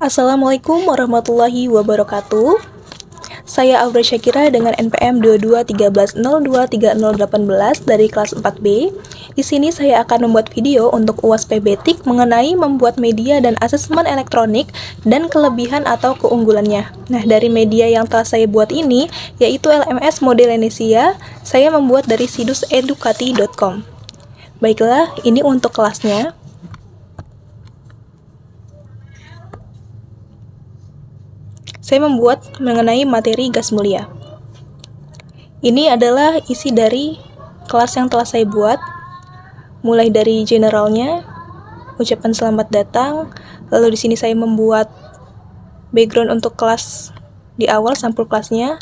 Assalamualaikum warahmatullahi wabarakatuh. Saya Aura Syakira dengan NPM 2213023018 dari kelas 4B. Di sini saya akan membuat video untuk UAS PBtik mengenai membuat media dan asesmen elektronik dan kelebihan atau keunggulannya. Nah, dari media yang telah saya buat ini, yaitu LMS Modelenisia, saya membuat dari situs edukati.com. Baiklah, ini untuk kelasnya. Saya membuat mengenai materi gas mulia. Ini adalah isi dari kelas yang telah saya buat, mulai dari generalnya, ucapan selamat datang, lalu di sini saya membuat background untuk kelas di awal, sampul kelasnya.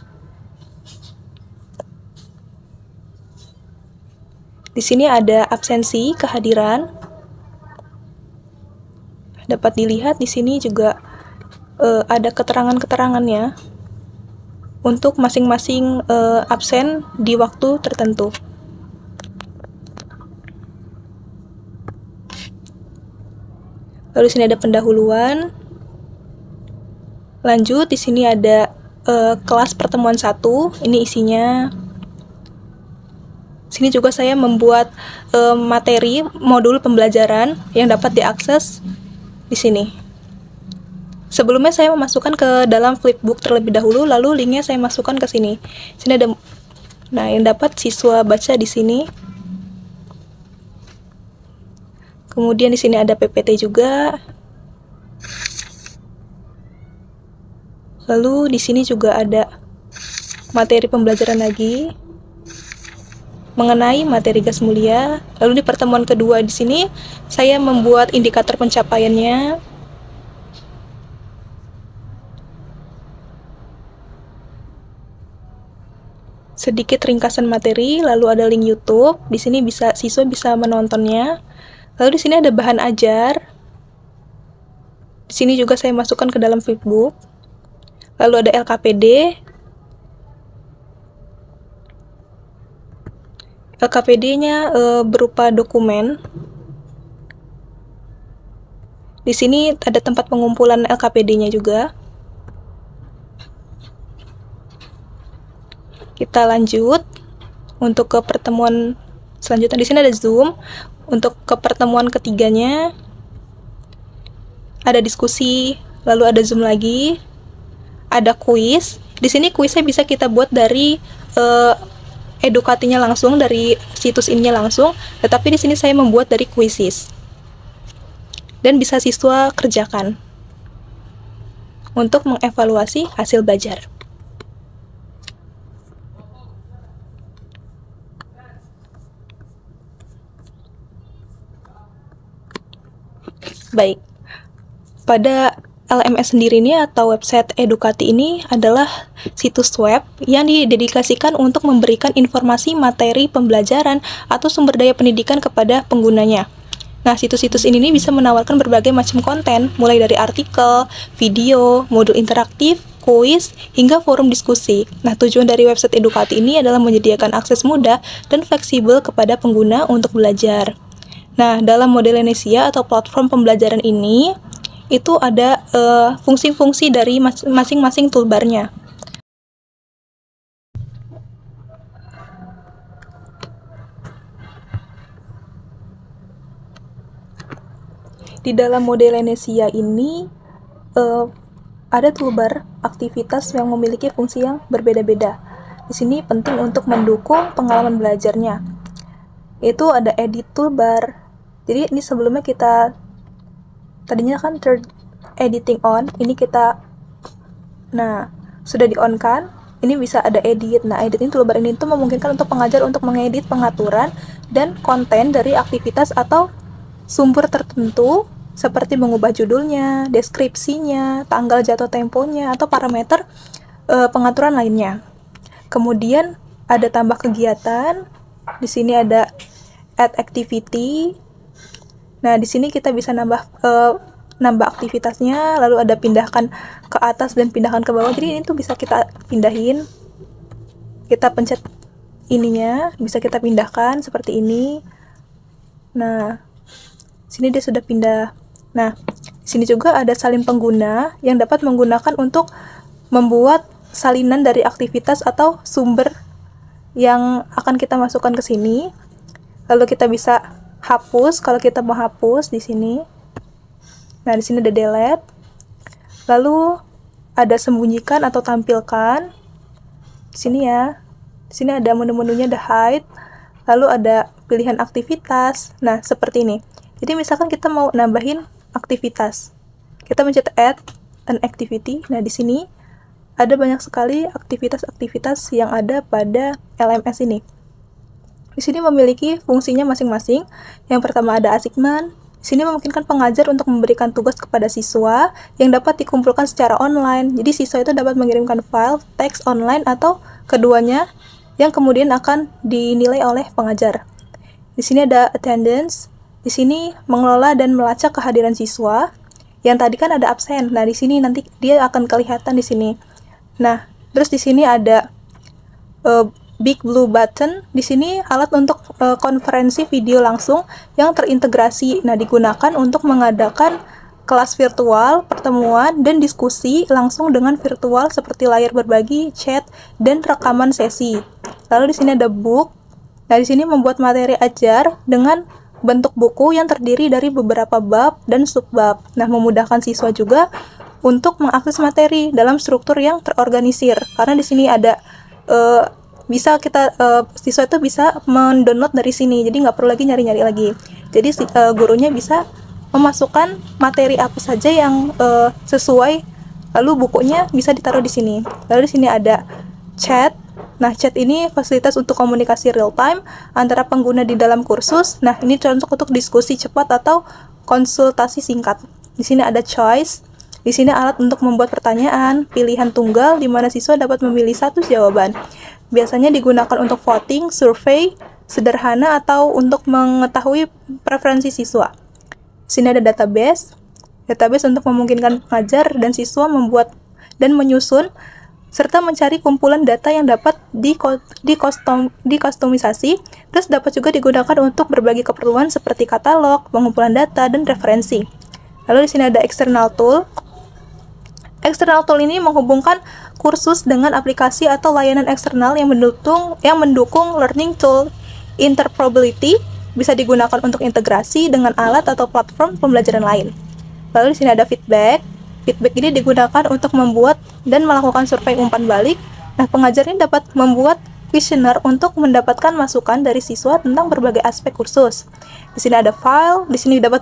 Di sini ada absensi, kehadiran. Dapat dilihat di sini juga ada keterangan-keterangannya untuk masing-masing absen di waktu tertentu. Lalu di sini ada pendahuluan. Lanjut, di sini ada kelas pertemuan 1. Ini isinya. Sini juga saya membuat materi modul pembelajaran yang dapat diakses di sini. Sebelumnya saya memasukkan ke dalam flipbook terlebih dahulu, lalu linknya saya masukkan ke sini. Sini ada, nah yang dapat siswa baca di sini. Kemudian di sini ada PPT juga. Lalu di sini juga ada materi pembelajaran lagi mengenai materi gas mulia. Lalu di pertemuan kedua di sini saya membuat indikator pencapaiannya. Sedikit ringkasan materi, lalu ada link YouTube. Di sini siswa bisa menontonnya. Lalu di sini ada bahan ajar. Di sini juga saya masukkan ke dalam flipbook. Lalu ada LKPD. LKPD-nya berupa dokumen. Di sini ada tempat pengumpulan LKPD-nya juga. Kita lanjut untuk ke pertemuan selanjutnya. Di sini ada Zoom. Untuk ke pertemuan ketiganya ada diskusi, lalu ada Zoom lagi, ada kuis. Di sini kuisnya bisa kita buat dari edukatinya langsung, dari situs ininya langsung. Tetapi di sini saya membuat dari Quizizz dan bisa siswa kerjakan untuk mengevaluasi hasil belajar. Baik, pada LMS sendiri ini atau website Edukati ini adalah situs web yang didedikasikan untuk memberikan informasi materi pembelajaran atau sumber daya pendidikan kepada penggunanya. Nah, situs-situs ini bisa menawarkan berbagai macam konten, mulai dari artikel, video, modul interaktif, kuis, hingga forum diskusi. Nah, tujuan dari website Edukati ini adalah menyediakan akses mudah dan fleksibel kepada pengguna untuk belajar. Nah, dalam Modelenisia atau platform pembelajaran ini, itu ada fungsi-fungsi dari masing-masing toolbarnya. Di dalam Modelenisia ini, ada toolbar aktivitas yang memiliki fungsi yang berbeda-beda. Di sini penting untuk mendukung pengalaman belajarnya. Itu ada edit toolbar. Jadi ini sebelumnya tadinya kan third editing on, ini sudah di on kan, ini bisa ada edit. Nah, editing toolbar ini tuh memungkinkan untuk pengajar untuk mengedit pengaturan dan konten dari aktivitas atau sumber tertentu seperti mengubah judulnya, deskripsinya, tanggal jatuh temponya, atau parameter pengaturan lainnya. Kemudian ada tambah kegiatan. Di sini ada add activity. Nah, di sini kita bisa nambah aktivitasnya, lalu ada pindahkan ke atas dan pindahkan ke bawah. Jadi ini tuh bisa kita pindahin. Kita pencet ininya, bisa kita pindahkan seperti ini. Nah, sini dia sudah pindah. Nah, di Di sini juga ada salin pengguna yang dapat menggunakan untuk membuat salinan dari aktivitas atau sumber yang akan kita masukkan ke sini. Lalu kita bisa hapus kalau kita mau hapus di sini. Nah, di sini ada delete. Lalu ada sembunyikan atau tampilkan. Di sini ya. Di sini ada menu-menunya, ada hide. Lalu ada pilihan aktivitas. Nah, seperti ini. Jadi misalkan kita mau nambahin aktivitas. Kita mencet add an activity. Nah, di sini ada banyak sekali aktivitas-aktivitas yang ada pada LMS ini. Di sini memiliki fungsinya masing-masing. Yang pertama ada assignment. Di sini memungkinkan pengajar untuk memberikan tugas kepada siswa yang dapat dikumpulkan secara online. Jadi siswa itu dapat mengirimkan file, teks online, atau keduanya yang kemudian akan dinilai oleh pengajar. Di sini ada attendance. Di sini mengelola dan melacak kehadiran siswa. Yang tadi kan ada absen. Nah, di sini nanti dia akan kelihatan di sini. Nah, terus di sini ada big blue button. Di sini alat untuk konferensi video langsung yang terintegrasi. Nah, digunakan untuk mengadakan kelas virtual, pertemuan, dan diskusi langsung dengan virtual seperti layar berbagi, chat, dan rekaman sesi. Lalu di sini ada book. Nah, di sini membuat materi ajar dengan bentuk buku yang terdiri dari beberapa bab dan subbab. Nah, memudahkan siswa juga untuk mengakses materi dalam struktur yang terorganisir. Karena di sini ada siswa itu bisa mendownload dari sini, jadi nggak perlu lagi nyari-nyari lagi. Jadi gurunya bisa memasukkan materi apa saja yang sesuai, lalu bukunya bisa ditaruh di sini. Lalu di sini ada chat. Nah, chat ini fasilitas untuk komunikasi real time antara pengguna di dalam kursus. Nah, ini cocok untuk diskusi cepat atau konsultasi singkat. Di sini ada choice. Di sini alat untuk membuat pertanyaan, pilihan tunggal di mana siswa dapat memilih satu jawaban. Biasanya digunakan untuk voting, survei, sederhana, atau untuk mengetahui preferensi siswa. Di sini ada database. Database untuk memungkinkan pengajar dan siswa membuat dan menyusun serta mencari kumpulan data yang dapat dikustomisasi, terus dapat juga digunakan untuk berbagai keperluan seperti katalog, pengumpulan data, dan referensi. Lalu di sini ada external tool. External tool ini menghubungkan kursus dengan aplikasi atau layanan eksternal yang mendukung learning tool interoperability, bisa digunakan untuk integrasi dengan alat atau platform pembelajaran lain. Lalu di sini ada feedback. Feedback ini digunakan untuk membuat dan melakukan survei umpan balik. Nah, pengajar ini dapat membuat kuesioner untuk mendapatkan masukan dari siswa tentang berbagai aspek kursus. Di sini ada file. Di sini dapat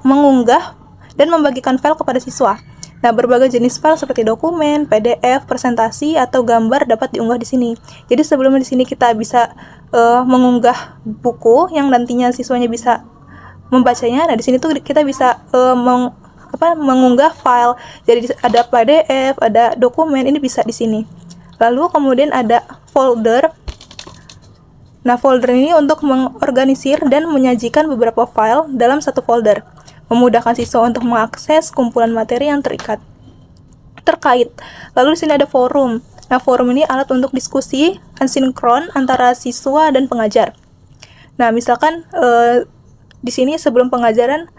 mengunggah dan membagikan file kepada siswa. Nah, berbagai jenis file seperti dokumen, PDF, presentasi, atau gambar dapat diunggah di sini. Jadi sebelum di sini kita bisa mengunggah buku yang nantinya siswanya bisa membacanya. Nah, di sini tuh kita bisa mengunggah file. Jadi ada PDF, ada dokumen, ini bisa di sini. Lalu kemudian ada folder. Nah, folder ini untuk mengorganisir dan menyajikan beberapa file dalam satu folder, memudahkan siswa untuk mengakses kumpulan materi yang terkait. Lalu di sini ada forum. Nah, forum ini alat untuk diskusi asinkron antara siswa dan pengajar. Nah, misalkan di sini sebelum pembelajaran,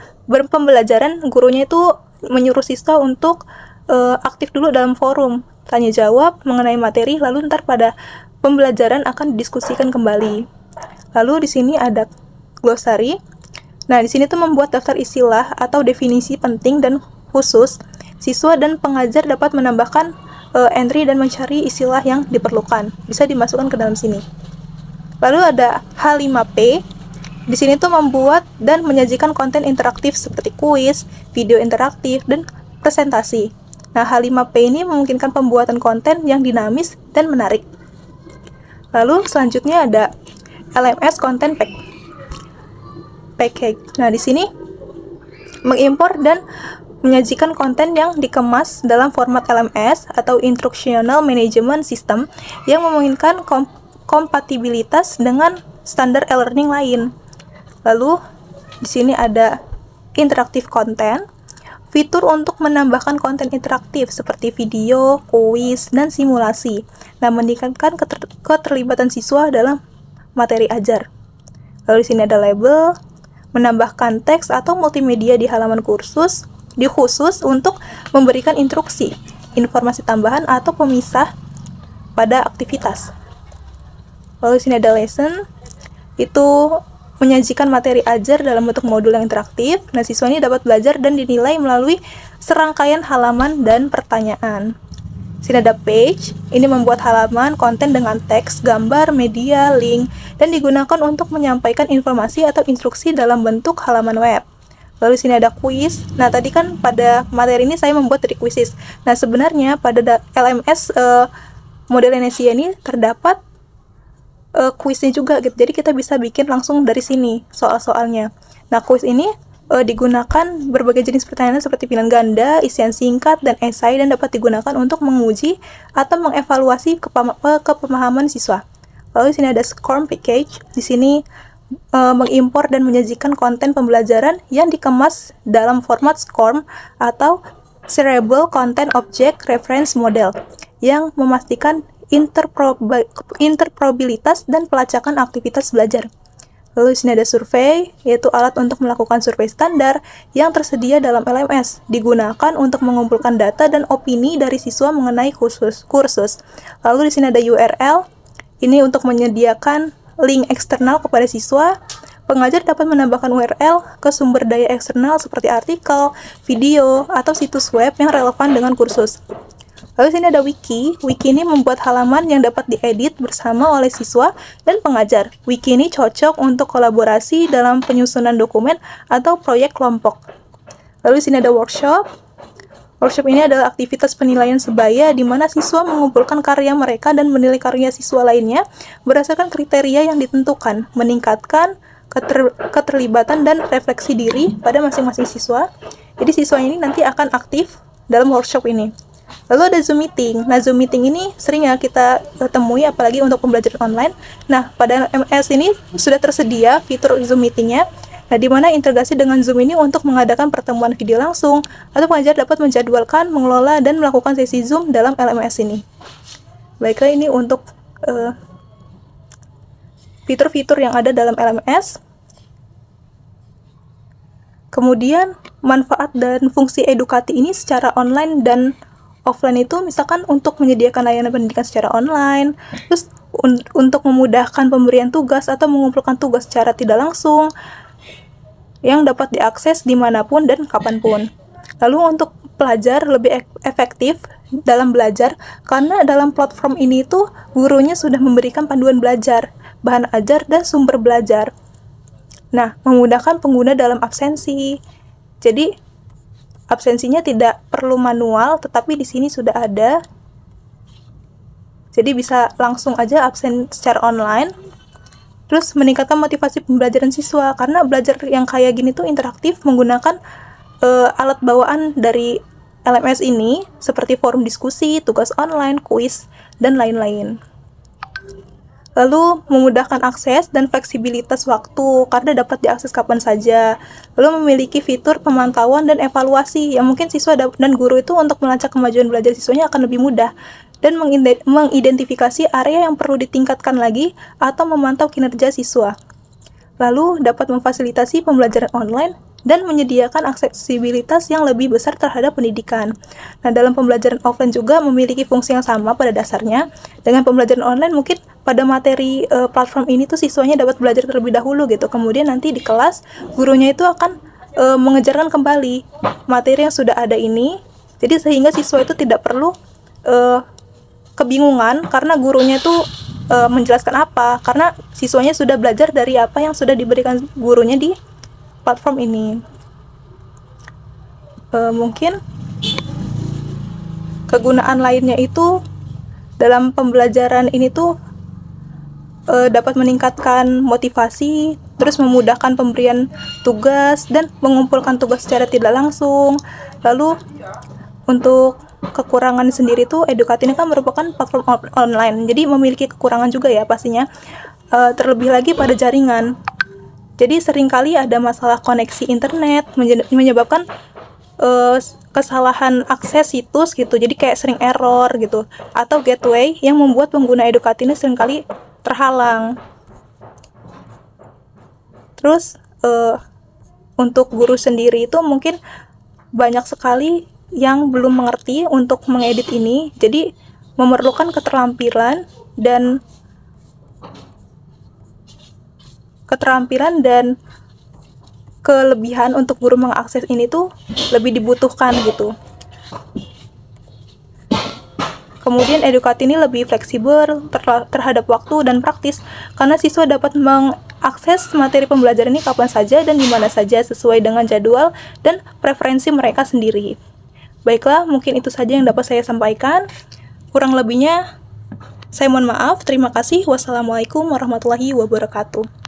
gurunya itu menyuruh siswa untuk aktif dulu dalam forum, tanya jawab mengenai materi, lalu ntar pada pembelajaran akan didiskusikan kembali. Lalu di sini ada glossary. Nah, di sini tuh membuat daftar istilah atau definisi penting dan khusus. Siswa dan pengajar dapat menambahkan entry dan mencari istilah yang diperlukan. Bisa dimasukkan ke dalam sini. Lalu ada H5P. Di sini tuh membuat dan menyajikan konten interaktif seperti kuis, video interaktif, dan presentasi. Nah, H5P ini memungkinkan pembuatan konten yang dinamis dan menarik. Lalu selanjutnya ada LMS Content Package. Nah, di sini mengimpor dan menyajikan konten yang dikemas dalam format LMS atau Instructional Management System yang memungkinkan kompatibilitas dengan standar e-learning lain. Lalu di sini ada interaktif konten, fitur untuk menambahkan konten interaktif seperti video, kuis, dan simulasi. Nah, meningkatkan keterlibatan siswa dalam materi ajar. Lalu di sini ada label, menambahkan teks atau multimedia di halaman kursus, dikhusus untuk memberikan instruksi, informasi tambahan atau pemisah pada aktivitas. Lalu sini ada lesson, itu menyajikan materi ajar dalam bentuk modul yang interaktif. Nah, siswa ini dapat belajar dan dinilai melalui serangkaian halaman dan pertanyaan. Sini ada page, ini membuat halaman konten dengan teks, gambar, media, link, dan digunakan untuk menyampaikan informasi atau instruksi dalam bentuk halaman web. Lalu sini ada quiz. Nah, tadi kan pada materi ini saya membuat dari quizzes. Nah, sebenarnya pada LMS model Enesia ini terdapat kuisnya juga gitu. Jadi kita bisa bikin langsung dari sini soal-soalnya. Nah, kuis ini digunakan berbagai jenis pertanyaan seperti pilihan ganda, isian singkat, dan esai, dan dapat digunakan untuk menguji atau mengevaluasi kepemahaman siswa. Lalu di sini ada SCORM package. Di sini mengimpor dan menyajikan konten pembelajaran yang dikemas dalam format SCORM atau Shareable Content Object Reference Model yang memastikan interoperabilitas dan pelacakan aktivitas belajar. Lalu di sini ada survei, yaitu alat untuk melakukan survei standar yang tersedia dalam LMS, digunakan untuk mengumpulkan data dan opini dari siswa mengenai kursus. Lalu di sini ada URL, ini untuk menyediakan link eksternal kepada siswa. Pengajar dapat menambahkan URL ke sumber daya eksternal seperti artikel, video, atau situs web yang relevan dengan kursus. Lalu sini ada wiki. Wiki ini membuat halaman yang dapat diedit bersama oleh siswa dan pengajar. Wiki ini cocok untuk kolaborasi dalam penyusunan dokumen atau proyek kelompok. Lalu sini ada workshop. Workshop ini adalah aktivitas penilaian sebaya di mana siswa mengumpulkan karya mereka dan menilai karya siswa lainnya berdasarkan kriteria yang ditentukan, meningkatkan keterlibatan dan refleksi diri pada masing-masing siswa. Jadi siswa ini nanti akan aktif dalam workshop ini. Lalu ada Zoom Meeting. Nah, Zoom Meeting ini sering ya kita temui, apalagi untuk pembelajaran online. Nah, pada MS ini sudah tersedia fitur Zoom Meeting-nya. Nah, di mana integrasi dengan Zoom ini untuk mengadakan pertemuan video langsung, atau pengajar dapat menjadwalkan, mengelola, dan melakukan sesi Zoom dalam LMS ini. Baiklah, ini untuk fitur-fitur yang ada dalam LMS. Kemudian, manfaat dan fungsi edukati ini secara online dan offline itu misalkan untuk menyediakan layanan pendidikan secara online, terus untuk memudahkan pemberian tugas atau mengumpulkan tugas secara tidak langsung yang dapat diakses dimanapun dan kapanpun. Lalu untuk pelajar lebih efektif dalam belajar karena dalam platform ini tuh gurunya sudah memberikan panduan belajar, bahan ajar, dan sumber belajar. Nah, memudahkan pengguna dalam absensi. Jadi absensinya tidak perlu manual, tetapi di sini sudah ada. Jadi bisa langsung aja absen secara online. Terus meningkatkan motivasi pembelajaran siswa, karena belajar yang kayak gini tuh interaktif menggunakan alat bawaan dari LMS ini, seperti forum diskusi, tugas online, kuis, dan lain-lain. Lalu memudahkan akses dan fleksibilitas waktu karena dapat diakses kapan saja. Lalu memiliki fitur pemantauan dan evaluasi yang mungkin siswa dan guru itu untuk melacak kemajuan belajar siswanya akan lebih mudah, dan mengidentifikasi area yang perlu ditingkatkan lagi atau memantau kinerja siswa. Lalu dapat memfasilitasi pembelajaran online dan menyediakan aksesibilitas yang lebih besar terhadap pendidikan. Nah, dalam pembelajaran offline juga memiliki fungsi yang sama pada dasarnya. Dengan pembelajaran online mungkin pada materi platform ini tuh siswanya dapat belajar terlebih dahulu gitu. Kemudian nanti di kelas gurunya itu akan mengejarkan kembali materi yang sudah ada ini. Jadi sehingga siswa itu tidak perlu kebingungan karena gurunya tuh menjelaskan apa, karena siswanya sudah belajar dari apa yang sudah diberikan gurunya di platform ini. Mungkin kegunaan lainnya itu dalam pembelajaran ini tuh dapat meningkatkan motivasi, terus memudahkan pemberian tugas dan mengumpulkan tugas secara tidak langsung. Lalu untuk kekurangan sendiri tuh Educati ini kan merupakan platform online, jadi memiliki kekurangan juga ya pastinya, terlebih lagi pada jaringan. Jadi seringkali ada masalah koneksi internet menyebabkan kesalahan akses situs gitu, jadi kayak sering error gitu, atau gateway yang membuat pengguna Educati ini seringkali terhalang. Terus untuk guru sendiri itu mungkin banyak sekali yang belum mengerti untuk mengedit ini, jadi memerlukan keterampilan dan kelebihan untuk guru mengakses ini tuh lebih dibutuhkan gitu. Kemudian Educati ini lebih fleksibel terhadap waktu dan praktis, karena siswa dapat mengakses materi pembelajaran ini kapan saja dan di mana saja sesuai dengan jadwal dan preferensi mereka sendiri. Baiklah, mungkin itu saja yang dapat saya sampaikan. Kurang lebihnya, saya mohon maaf. Terima kasih. Wassalamualaikum warahmatullahi wabarakatuh.